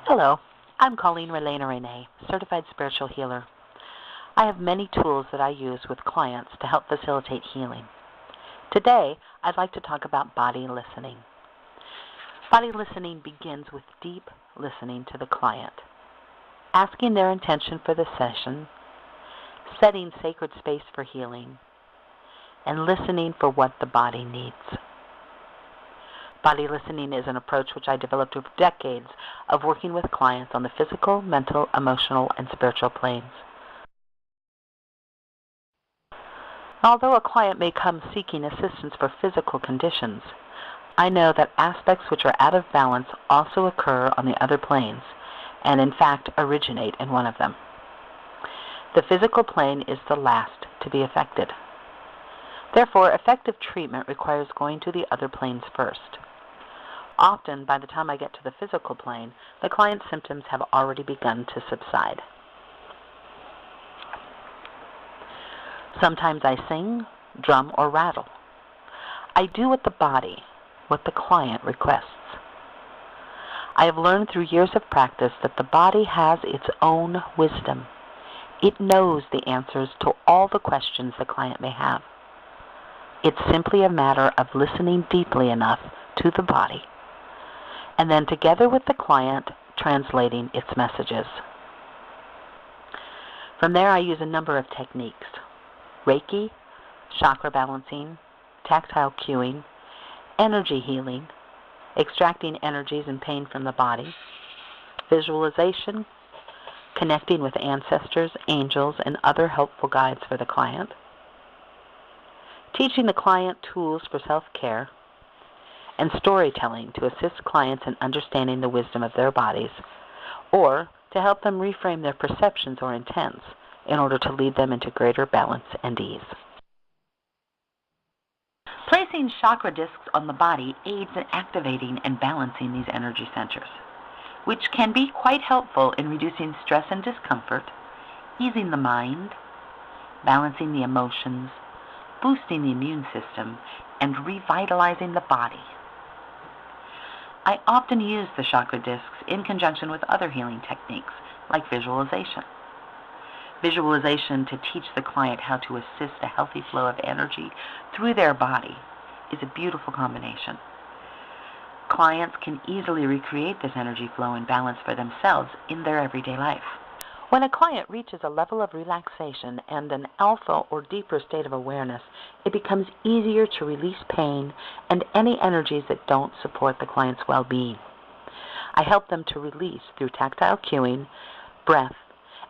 Hello, I'm Coleen Renee, Certified Spiritual Healer. I have many tools that I use with clients to help facilitate healing. Today, I'd like to talk about body listening. Body listening begins with deep listening to the client, asking their intention for the session, setting sacred space for healing, and listening for what the body needs. Body listening is an approach which I developed over decades of working with clients on the physical, mental, emotional, and spiritual planes. Although a client may come seeking assistance for physical conditions, I know that aspects which are out of balance also occur on the other planes, and in fact originate in one of them. The physical plane is the last to be affected. Therefore, effective treatment requires going to the other planes first. Often, by the time I get to the physical plane, the client's symptoms have already begun to subside. Sometimes I sing, drum, or rattle. I do what the client requests. I have learned through years of practice that the body has its own wisdom. It knows the answers to all the questions the client may have. It's simply a matter of listening deeply enough to the body, and then together with the client, translating its messages. From there, I use a number of techniques: Reiki, chakra balancing, tactile cueing, energy healing, extracting energies and pain from the body, visualization, connecting with ancestors, angels, and other helpful guides for the client, teaching the client tools for self-care, and storytelling to assist clients in understanding the wisdom of their bodies, or to help them reframe their perceptions or intents in order to lead them into greater balance and ease. Placing chakra discs on the body aids in activating and balancing these energy centers, which can be quite helpful in reducing stress and discomfort, easing the mind, balancing the emotions, boosting the immune system, and revitalizing the body. I often use the chakra discs in conjunction with other healing techniques, like visualization. Visualization to teach the client how to assist a healthy flow of energy through their body is a beautiful combination. Clients can easily recreate this energy flow and balance for themselves in their everyday life. When a client reaches a level of relaxation and an alpha or deeper state of awareness, it becomes easier to release pain and any energies that don't support the client's well-being. I help them to release through tactile cueing, breath,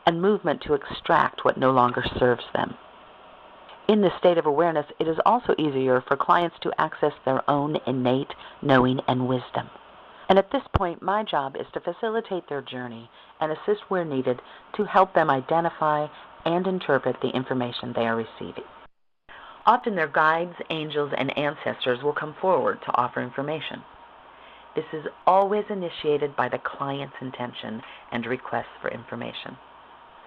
and movement to extract what no longer serves them. In this state of awareness, it is also easier for clients to access their own innate knowing and wisdom. And at this point, my job is to facilitate their journey and assist where needed to help them identify and interpret the information they are receiving. Often their guides, angels, and ancestors will come forward to offer information. This is always initiated by the client's intention and request for information.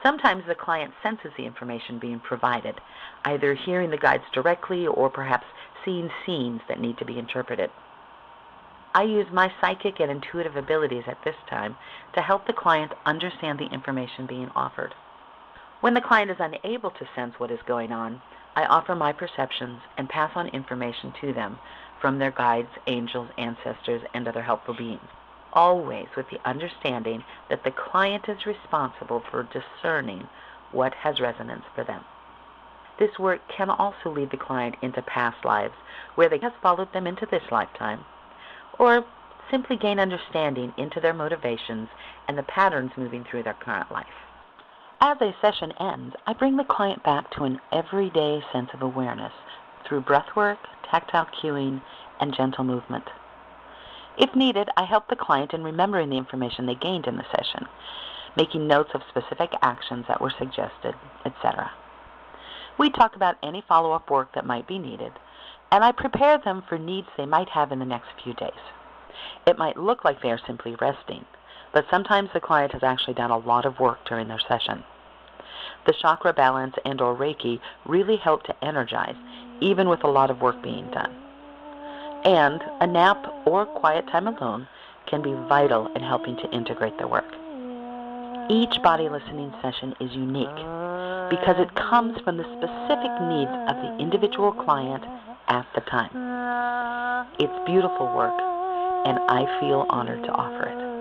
Sometimes the client senses the information being provided, either hearing the guides directly or perhaps seeing scenes that need to be interpreted. I use my psychic and intuitive abilities at this time to help the client understand the information being offered. When the client is unable to sense what is going on, I offer my perceptions and pass on information to them from their guides, angels, ancestors, and other helpful beings, always with the understanding that the client is responsible for discerning what has resonance for them. This work can also lead the client into past lives where they have followed them into this lifetime, or simply gain understanding into their motivations and the patterns moving through their current life. As a session ends, I bring the client back to an everyday sense of awareness through breathwork, tactile cueing, and gentle movement. If needed, I help the client in remembering the information they gained in the session, making notes of specific actions that were suggested, etc. We talk about any follow-up work that might be needed, and I prepare them for needs they might have in the next few days. It might look like they are simply resting, but sometimes the client has actually done a lot of work during their session. The chakra balance and/or Reiki really help to energize, even with a lot of work being done. And a nap or quiet time alone can be vital in helping to integrate the work. Each body listening session is unique because it comes from the specific needs of the individual client at the time. It's beautiful work, and I feel honored to offer it.